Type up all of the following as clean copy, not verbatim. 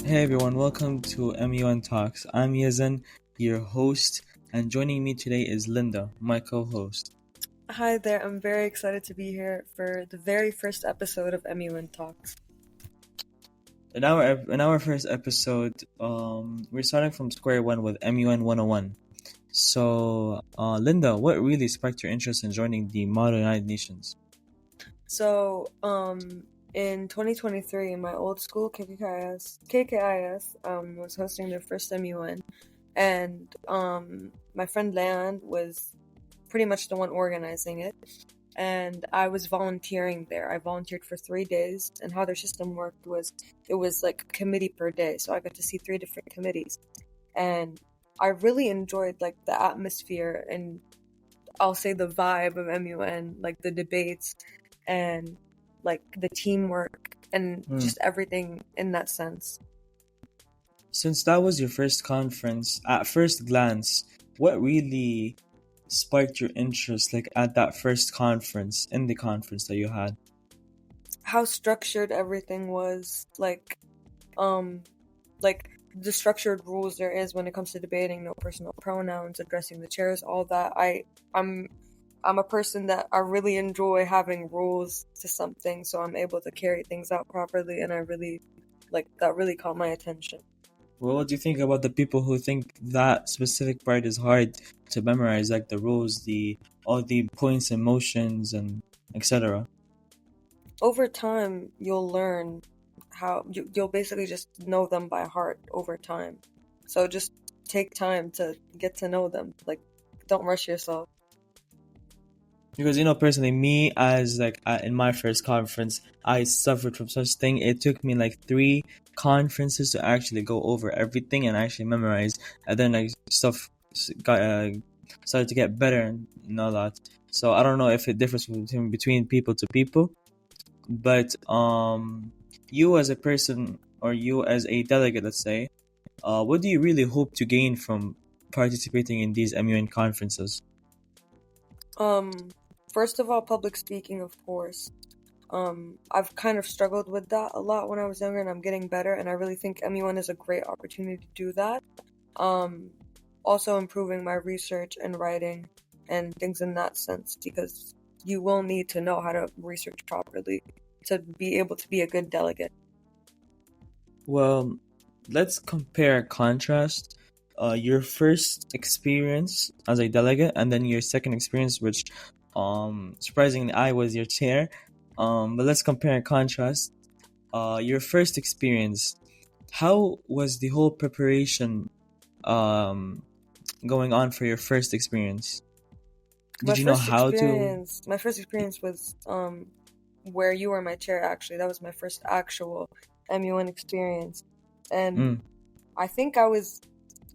Hey everyone, welcome to MUNTALKS. I'm Yazan, your host, and joining me today is Linda, my co-host. Hi there, I'm very excited to be here for the very first episode of MUN Talks. In our first episode, we're starting from square one with MUN 101. So, Linda, what really sparked your interest in joining the Model United Nations? So, in 2023, my old school, KKIS, was hosting their first MUN, and my friend Leon was pretty much the one organizing it, and I was volunteering there. I volunteered for 3 days, and how their system worked was it was like a committee per day, so I got to see 3 different committees, and I really enjoyed like the atmosphere and I'll say the vibe of MUN, like the debates and like the teamwork and just everything in that sense. Since that was your first conference, at first glance, what really sparked your interest, like at that first conference, in the conference that you had? How structured everything was, like the structured rules there is when it comes to debating, no personal pronouns, addressing the chairs, all that. I'm a person that I really enjoy having rules to something, so I'm able to carry things out properly, and I really that really caught my attention. Well, what do you think about the people who think that specific part is hard to memorize, like the rules, all the points and motions and etc.? Over time, you'll learn how you'll basically just know them by heart over time. So just take time to get to know them. Like, don't rush yourself. Because personally, me as like in my first conference, I suffered from such thing. It took me like 3 conferences to actually go over everything and actually memorize, and then like stuff got started to get better and all that. So I don't know if it differs between people to people, but you as a person or you as a delegate, let's say, what do you really hope to gain from participating in these MUN conferences? First of all, public speaking, of course. I've kind of struggled with that a lot when I was younger, and I'm getting better, and I really think MUN is a great opportunity to do that. Also improving my research and writing and things in that sense, because you will need to know how to research properly to be able to be a good delegate. Well, let's compare contrast your first experience as a delegate and then your second experience, which surprisingly I was your chair. But let's compare and contrast. Your first experience, how was the whole preparation going on for your first experience? Did you know how to? My first experience was where you were my chair. Actually, that was my first actual MUN experience, and I think I was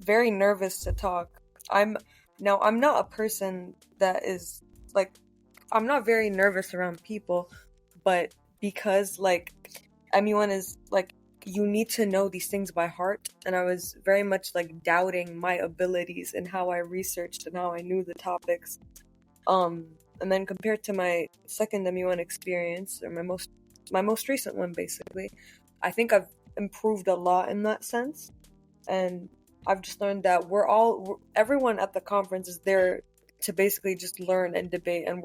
very nervous to talk. I'm not a person that is like, I'm not very nervous around people, but because like MUN is like, you need to know these things by heart, and I was very much like doubting my abilities and how I researched and how I knew the topics. And then compared to my second MUN experience, or my most recent one, basically, I think I've improved a lot in that sense, and I've just learned that everyone at the conference is there to basically just learn and debate, and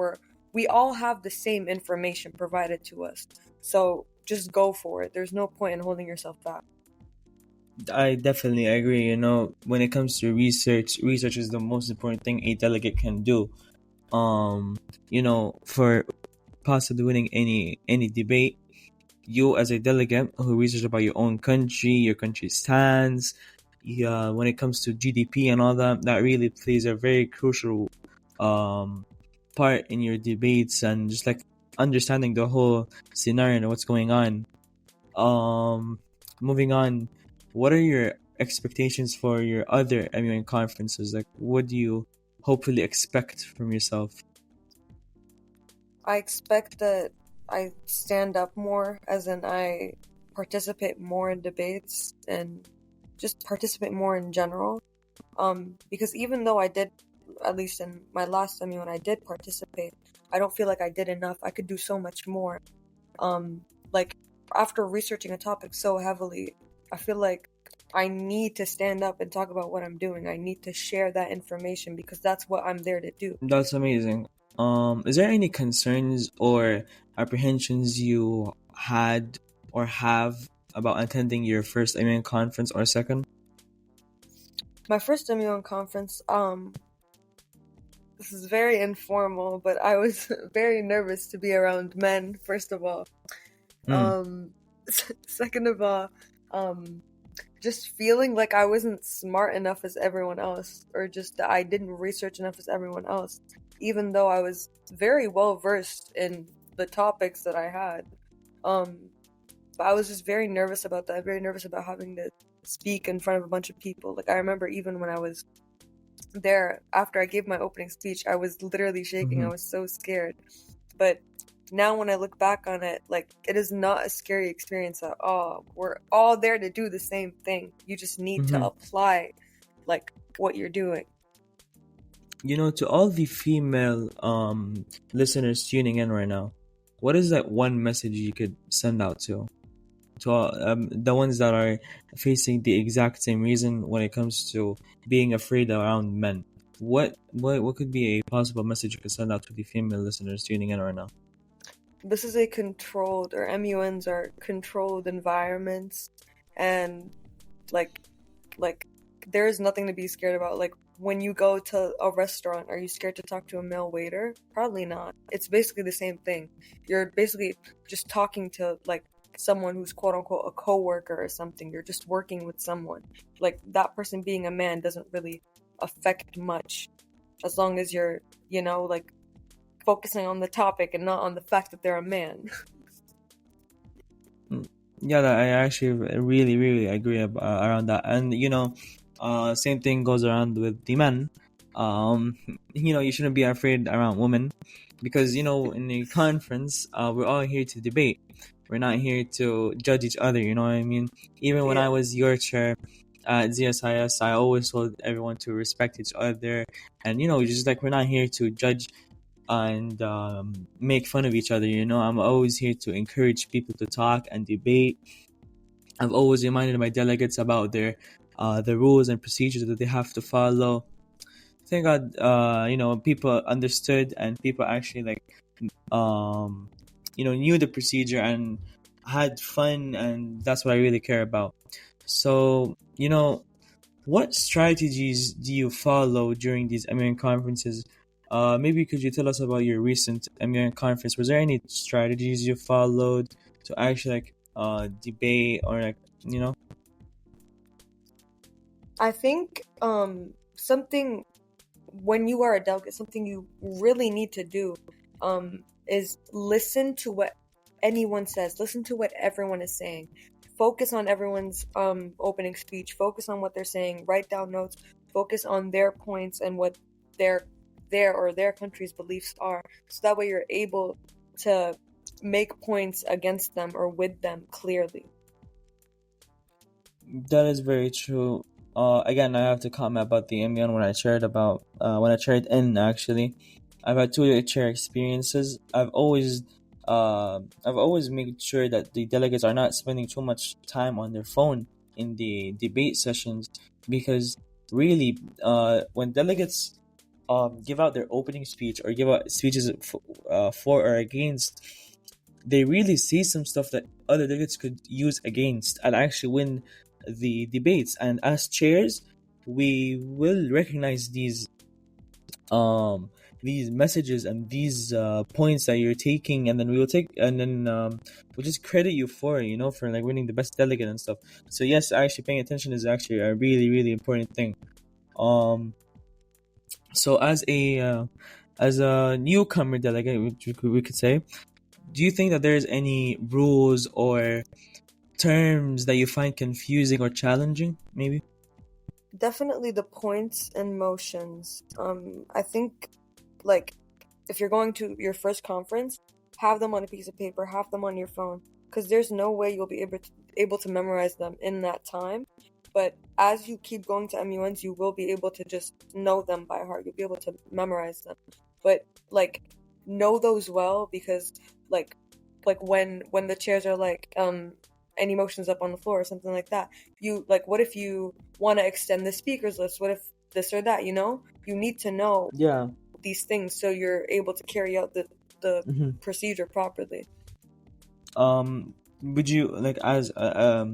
we all have the same information provided to us. So just go for it. There's no point in holding yourself back. I definitely agree. When it comes to research is the most important thing a delegate can do. For possibly winning any debate, you as a delegate who research about your own country, your country's stance, when it comes to GDP and all that really plays a very crucial part in your debates and just like understanding the whole scenario and what's going on. Moving on, what are your expectations for your other MUN conferences? Like, what do you hopefully expect from yourself? I expect that I stand up more, as in I participate more in debates and just participate more in general. Because even though I did, at least in my last MUN, I did participate, I don't feel like I did enough. I could do so much more. Like, after researching a topic so heavily, I feel like I need to stand up and talk about what I'm doing. I need to share that information because that's what I'm there to do. That's amazing. Is there any concerns or apprehensions you had or have about attending your first MUN conference or second? My first MUN conference, this is very informal, but I was very nervous to be around men, first of all. Second of all, just feeling like I wasn't smart enough as everyone else, or just that I didn't research enough as everyone else, even though I was very well versed in the topics that I had. But I was just very nervous about that. Very nervous about having to speak in front of a bunch of people. Like I remember even when I was there, after I gave my opening speech, I was literally shaking. I was so scared. But now when I look back on it, like, it is not a scary experience at all. We're all there to do the same thing. You just need to apply, like, what you're doing. You know, to all the female listeners tuning in right now, what is that one message you could send out to all, the ones that are facing the exact same reason when it comes to being afraid around men? What could be a possible message you could send out to the female listeners tuning in right now? This is a controlled, or MUNs are controlled environments, and like there is nothing to be scared about. Like, when you go to a restaurant, are you scared to talk to a male waiter? Probably not. It's basically the same thing. You're basically just talking to, like, someone who's quote unquote a coworker or something. You're just working with someone. Like, that person being a man doesn't really affect much, as long as you're, you know, like, focusing on the topic and not on the fact that they're a man. Yeah, I actually really agree around that. And you know, same thing goes around with the men. You know, you shouldn't be afraid around women, because you know, in a conference, we're all here to debate. We're not here to judge each other. You know what I mean? Even when I was your chair at ZSIS, I always told everyone to respect each other, and you know, just like we're not here to judge and make fun of each other. You know, I'm always here to encourage people to talk and debate. I've always reminded my delegates about their the rules and procedures that they have to follow. Thank God, you know, people understood, and people actually, like, you know, knew the procedure and had fun, and that's what I really care about. So, you know, what strategies do you follow during these MUN conferences? Maybe could you tell us about your recent MUN conference? Was there any strategies you followed to actually, like, debate, or, like, you know? I think something, when you are a delegate, something you really need to do is listen to what anyone says. Listen to what everyone is saying. Focus on everyone's opening speech. Focus on what they're saying. Write down notes. Focus on their points and what their country's beliefs are. So that way you're able to make points against them or with them clearly. That is very true. Again, I have to comment about the MUN when I chaired in, actually. I've had two chair experiences. I've always made sure that the delegates are not spending too much time on their phone in the debate sessions, because really, when delegates give out their opening speech or give out speeches for or against, they really see some stuff that other delegates could use against and actually win the debates. And as chairs, we will recognize these messages and these points that you're taking, and then we'll just credit you for it, you know, for like winning the best delegate and stuff. So yes, actually paying attention is actually a really important thing. So as a newcomer delegate, which we could say, do you think that there's any rules or terms that you find confusing or challenging, maybe? Definitely the points and motions. I think, like, if you're going to your first conference, have them on a piece of paper, have them on your phone, because there's no way you'll be able to memorize them in that time. But as you keep going to MUNs, you will be able to just know them by heart. You'll be able to memorize them. But, like, know those well, because, like when the chairs are like, any motions up on the floor or something like that. You like, what if you want to extend the speakers list? What if this or that? You need to know these things so you're able to carry out the procedure properly. Would you like, as a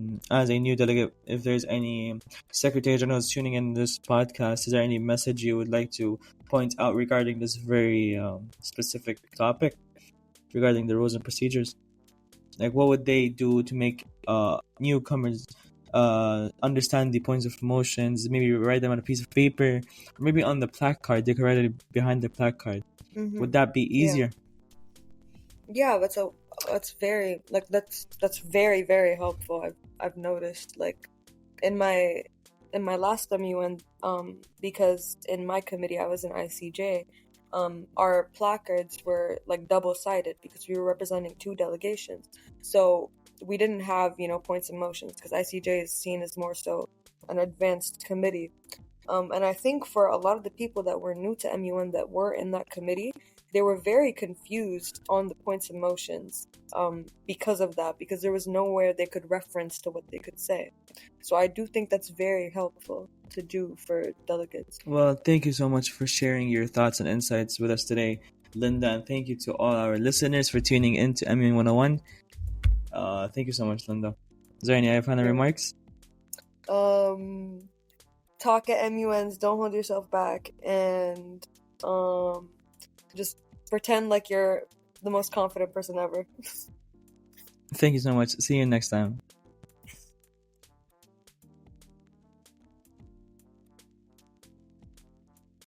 new delegate, if there's any secretary generals tuning in this podcast, is there any message you would like to point out regarding this very specific topic regarding the rules and procedures? Like, what would they do to make newcomers understand the points of motions? Maybe write them on a piece of paper, or maybe on the placard. They could write it behind the placard. Would that be easier? Yeah, that's very very, very helpful. I've noticed, like, in my last MUN, because in my committee I was an ICJ, our placards were like double-sided because we were representing 2 delegations. So we didn't have, points and motions, because ICJ is seen as more so an advanced committee. And I think for a lot of the people that were new to MUN that were in that committee, they were very confused on the points and motions because of that, because there was nowhere they could reference to what they could say. So I do think that's very helpful to do for delegates. Well, thank you so much for sharing your thoughts and insights with us today, Linda, and thank you to all our listeners for tuning in to MUN 101. Thank you so much, Linda. Is there any final remarks? Talk at MUNs, don't hold yourself back, and just pretend like you're the most confident person ever. Thank you so much. See you next time.